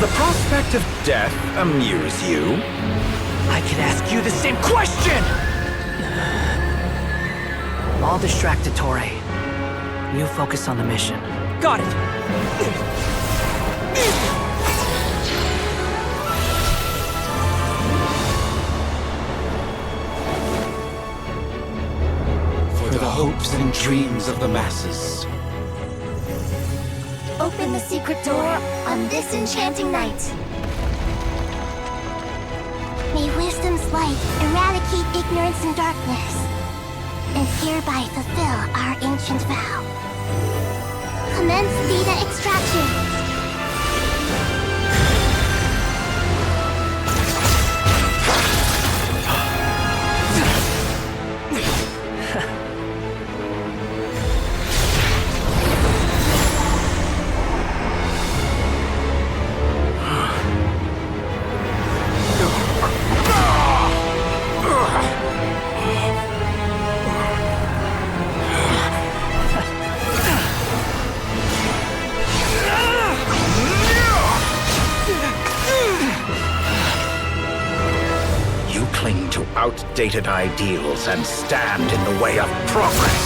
the prospect of death amuse you? I could ask you the same question! I'll distract DOTTORE. You focus on the mission. Got it! For the hopes and dreams of the masses. Open the secret door on this enchanting night. May wisdom's light eradicate ignorance and darkness, and hereby fulfill our ancient vow. Commence data extraction. Outdated ideals and stand in the way of progress.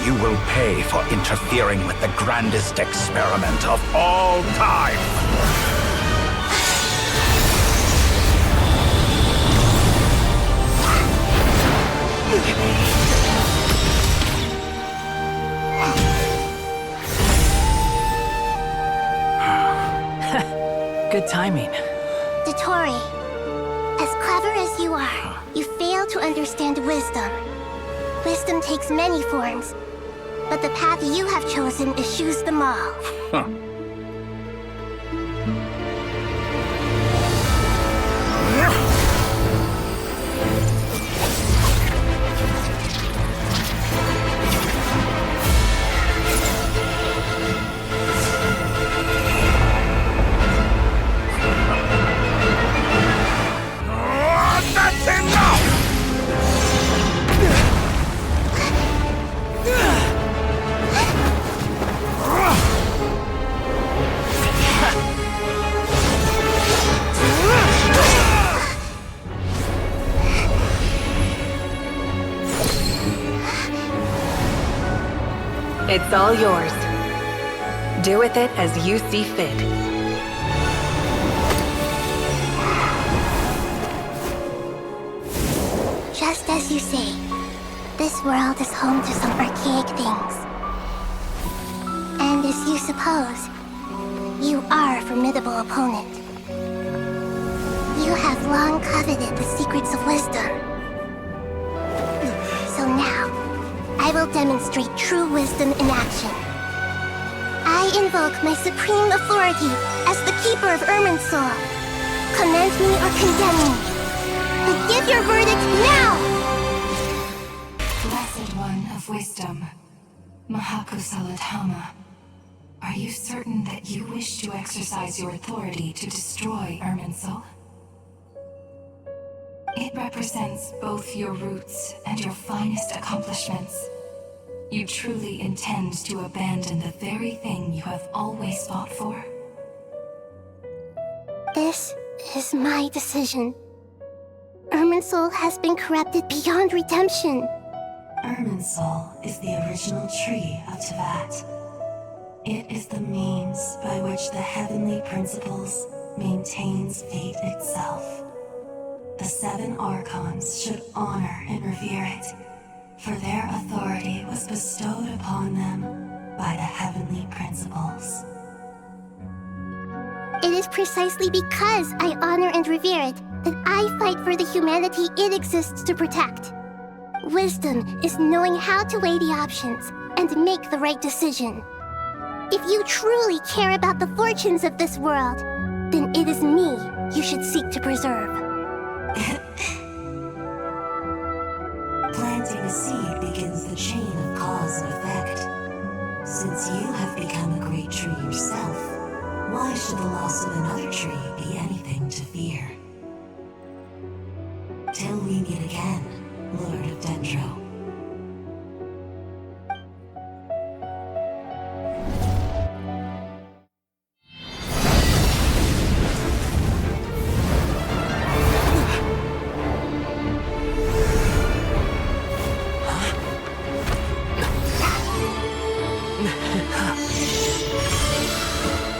You will pay for interfering with the grandest experiment of all time. Good timing. DOTTORE, as clever as you are, you fail to understand wisdom. Wisdom takes many forms, but the path you have chosen eschews them all. Huh. It's all yours. Do with it as you see fit. Just as you say, this world is home to some archaic things. And as you suppose, you are a formidable opponent. You have long coveted the secrets of wisdom. So now, I will demonstrate true wisdom in action. I invoke my supreme authority as the keeper of Irminsul. Commend me or condemn me. But give your verdict now! Blessed One of Wisdom, Mahakusaladhama, are you certain that you wish to exercise your authority to destroy Irminsul? It represents both your roots and your finest accomplishments. You truly intend to abandon the very thing you have always fought for? This is my decision. Irminsul has been corrupted beyond redemption. Irminsul is the original tree of Teyvat. It is the means by which the heavenly principles maintains fate itself. The 7 Archons should honor and revere it, for their authority was bestowed upon them by the heavenly principles. It is precisely because I honor and revere it that I fight for the humanity it exists to protect. Wisdom is knowing how to weigh the options and make the right decision. If you truly care about the fortunes of this world, then it is me you should seek to preserve. Planting a seed begins the chain of cause and effect. Since you have become a great tree yourself, why should the loss of another tree be anything to fear? Till we meet again, Lord of Dendro.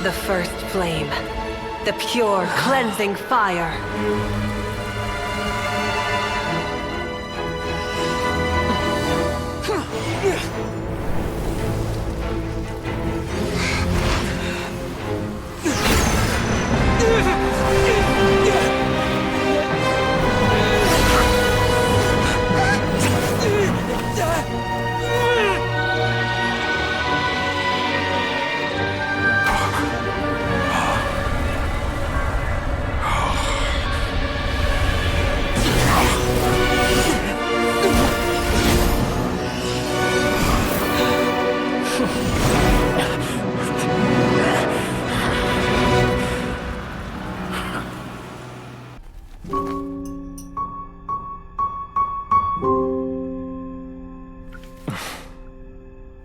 The first flame. The pure, cleansing fire.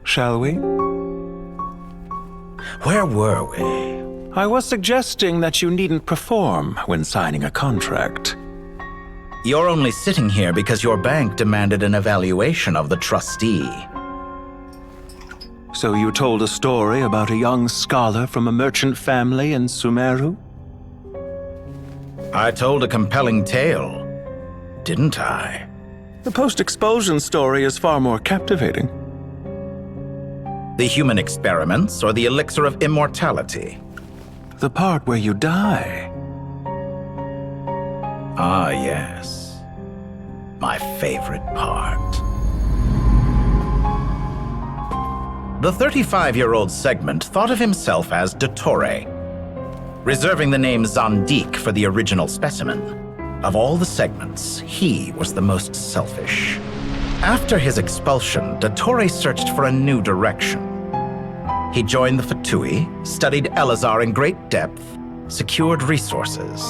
Shall we? Where were we? I was suggesting that you needn't perform when signing a contract. You're only sitting here because your bank demanded an evaluation of the trustee. So you told a story about a young scholar from a merchant family in Sumeru? I told a compelling tale, didn't I? The post-expulsion story is far more captivating. The human experiments or the elixir of immortality? The part where you die. Ah, yes. My favorite part. The 35-year-old Segment thought of himself as DOTTORE, reserving the name ZANDIK for the original specimen. Of all the Segments, he was the most selfish. After his expulsion, DOTTORE searched for a new direction. He joined the Fatui, studied Elazar in great depth, secured resources.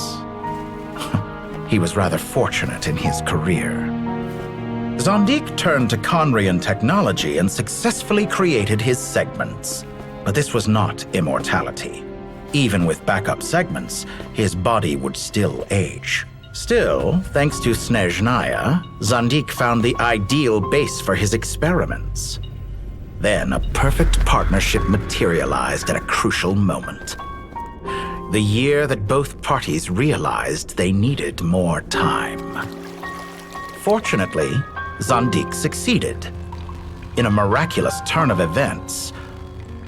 He was rather fortunate in his career. ZANDIK turned to Conrian technology and successfully created his segments. But this was not immortality. Even with backup segments, his body would still age. Still, thanks to Snezhnaya, ZANDIK found the ideal base for his experiments. Then a perfect partnership materialized at a crucial moment. The year that both parties realized they needed more time. Fortunately, ZANDIK succeeded. In a miraculous turn of events,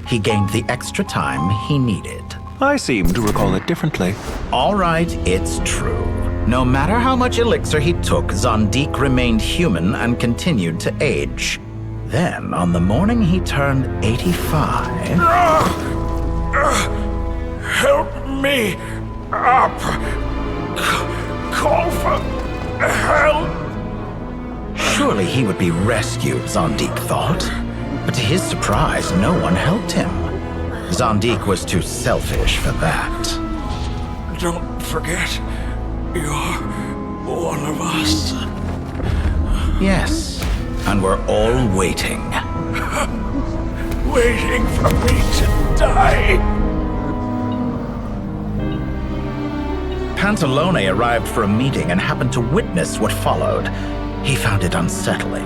he gained the extra time he needed. I seem to recall it differently. All right, it's true. No matter how much elixir he took, ZANDIK remained human and continued to age. Then, on the morning he turned 85... Help me up! Call for help! Surely he would be rescued, ZANDIK thought. But to his surprise, no one helped him. ZANDIK was too selfish for that. Don't forget, you're one of us. Yes, and we're all waiting. Waiting for me to die. Pantalone arrived for a meeting and happened to witness what followed. He found it unsettling.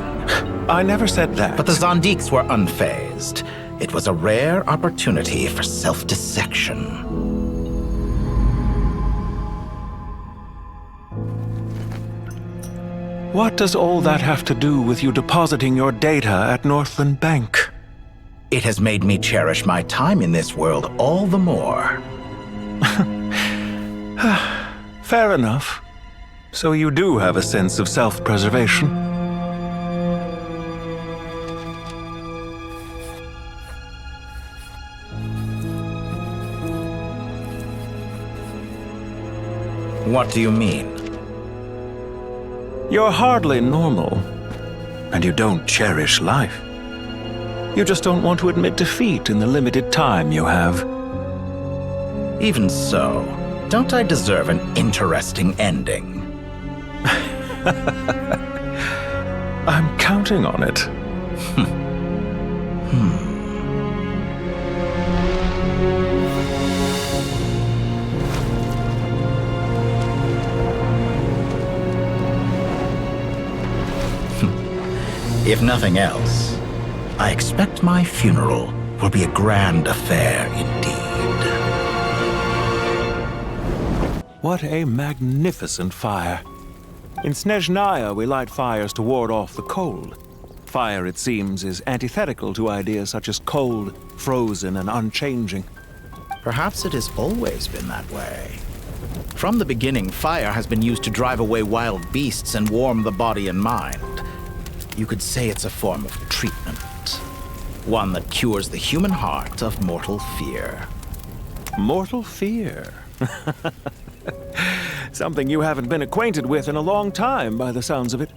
I never said that. But the ZANDIKs were unfazed. It was a rare opportunity for self-dissection. What does all that have to do with you depositing your data at Northland Bank? It has made me cherish my time in this world all the more. Fair enough. So you do have a sense of self-preservation. What do you mean? You're hardly normal, and you don't cherish life. You just don't want to admit defeat in the limited time you have. Even so, don't I deserve an interesting ending? I'm counting on it. If nothing else, I expect my funeral will be a grand affair indeed. What a magnificent fire. In Snezhnaya, we light fires to ward off the cold. Fire, it seems, is antithetical to ideas such as cold, frozen, and unchanging. Perhaps it has always been that way. From the beginning, fire has been used to drive away wild beasts and warm the body and mind. You could say it's a form of treatment. One that cures the human heart of mortal fear. Mortal fear? Something you haven't been acquainted with in a long time, by the sounds of it.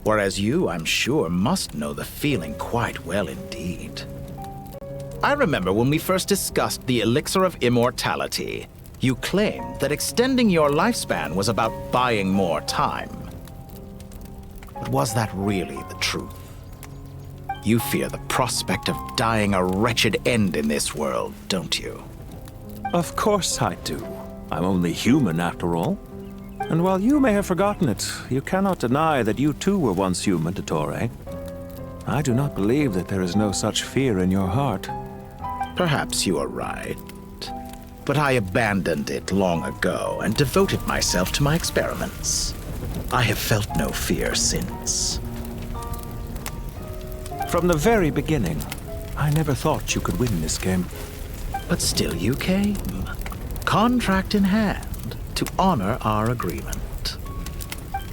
Whereas you, I'm sure, must know the feeling quite well indeed. I remember when we first discussed the elixir of immortality, you claimed that extending your lifespan was about buying more time. But was that really the truth? You fear the prospect of dying a wretched end in this world, don't you? Of course I do. I'm only human, after all. And while you may have forgotten it, you cannot deny that you too were once human, Dottore. I do not believe that there is no such fear in your heart. Perhaps you are right. But I abandoned it long ago and devoted myself to my experiments. I have felt no fear since. From the very beginning, I never thought you could win this game. But still you came, contract in hand, to honor our agreement.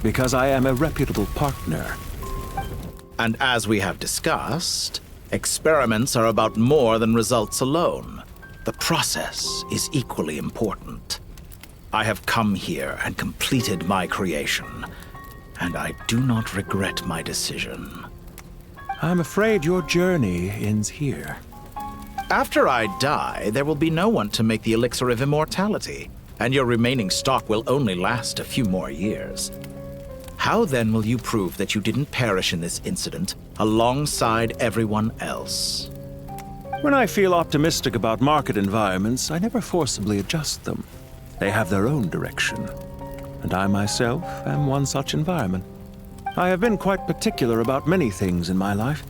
Because I am a reputable partner. And as we have discussed, experiments are about more than results alone. The process is equally important. I have come here and completed my creation, and I do not regret my decision. I'm afraid your journey ends here. After I die, there will be no one to make the elixir of immortality, and your remaining stock will only last a few more years. How then will you prove that you didn't perish in this incident alongside everyone else? When I feel optimistic about market environments, I never forcibly adjust them. They have their own direction, and I myself am one such environment. I have been quite particular about many things in my life,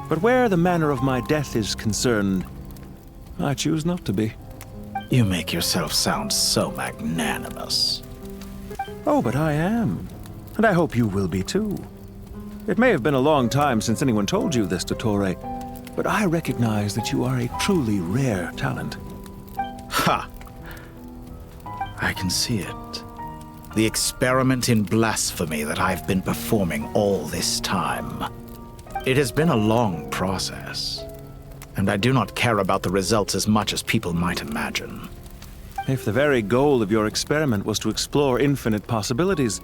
but where the manner of my death is concerned, I choose not to be. You make yourself sound so magnanimous. Oh, but I am, and I hope you will be too. It may have been a long time since anyone told you this, Dottore, but I recognize that you are a truly rare talent. Ha! I can see it. The experiment in blasphemy that I've been performing all this time. It has been a long process, and I do not care about the results as much as people might imagine. If the very goal of your experiment was to explore infinite possibilities,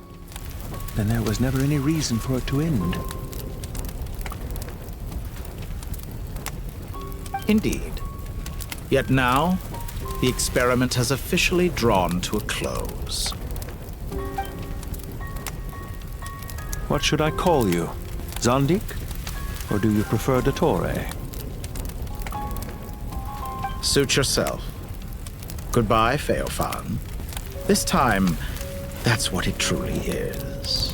then there was never any reason for it to end. Indeed. Yet now, the experiment has officially drawn to a close. What should I call you? ZANDIK? Or do you prefer Dottore? Suit yourself. Goodbye, Feofan. This time, that's what it truly is.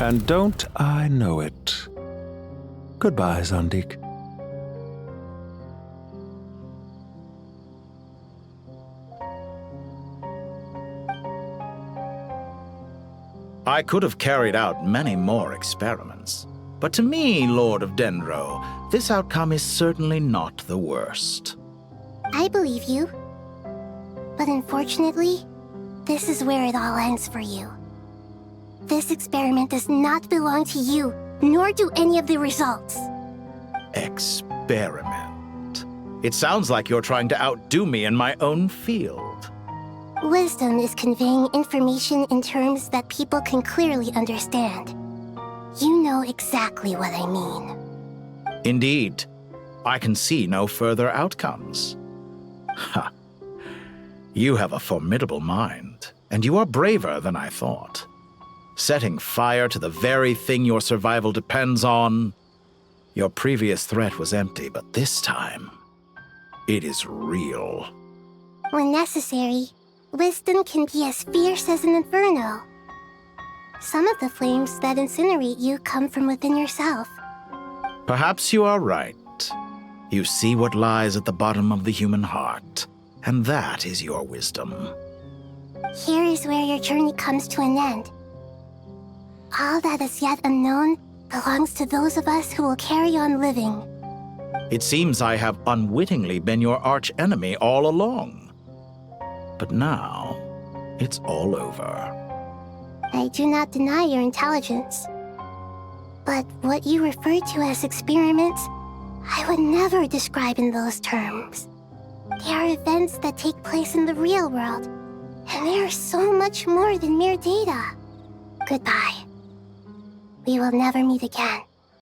And don't I know it? Goodbye, ZANDIK. I could have carried out many more experiments, but to me, Lord of Dendro, this outcome is certainly not the worst. I believe you. But unfortunately, this is where it all ends for you. This experiment does not belong to you, nor do any of the results. Experiment. It sounds like you're trying to outdo me in my own field. Wisdom is conveying information in terms that people can clearly understand. You know exactly what I mean. Indeed. I can see no further outcomes. Ha. You have a formidable mind, and you are braver than I thought. Setting fire to the very thing your survival depends on. Your previous threat was empty, but this time, it is real. When necessary, wisdom can be as fierce as an inferno. Some of the flames that incinerate you come from within yourself. Perhaps you are right. You see what lies at the bottom of the human heart, And that is your wisdom. Here is where your journey comes to an end. All that is yet unknown belongs to those of us who will carry on living. It seems I have unwittingly been your arch-enemy all along. But now, it's all over. I do not deny your intelligence. But what you refer to as experiments, I would never describe in those terms. They are events that take place in the real world, and they are so much more than mere data. Goodbye. We will never meet again.